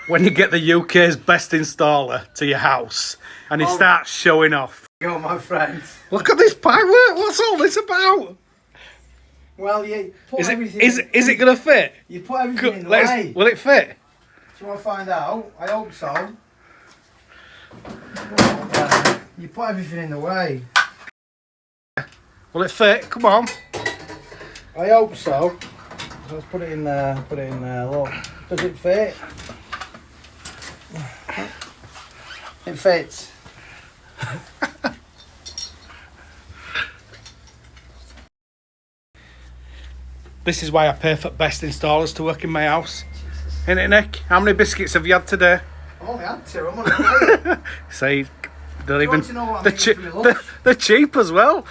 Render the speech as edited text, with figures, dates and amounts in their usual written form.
when you get the UK's best installer to your house and he starts showing off. Yo, my friend. Look at this pipework. What's all this about? Well, you put Is everything. it going to fit? You put everything in the way. Will it fit? Do you want to find out? I hope so. You put everything in the way. Will it fit? Come on. I hope so. Let's put it in there. Put it in there. Look, does it fit? It fits. This is why I pay for best installers to work in my house. Ain't it, Nick? How many biscuits have you had today? I only had 2. I'm on a plate. See, they're Do you even want to know what I'm eating for my lunch? they're cheap as well.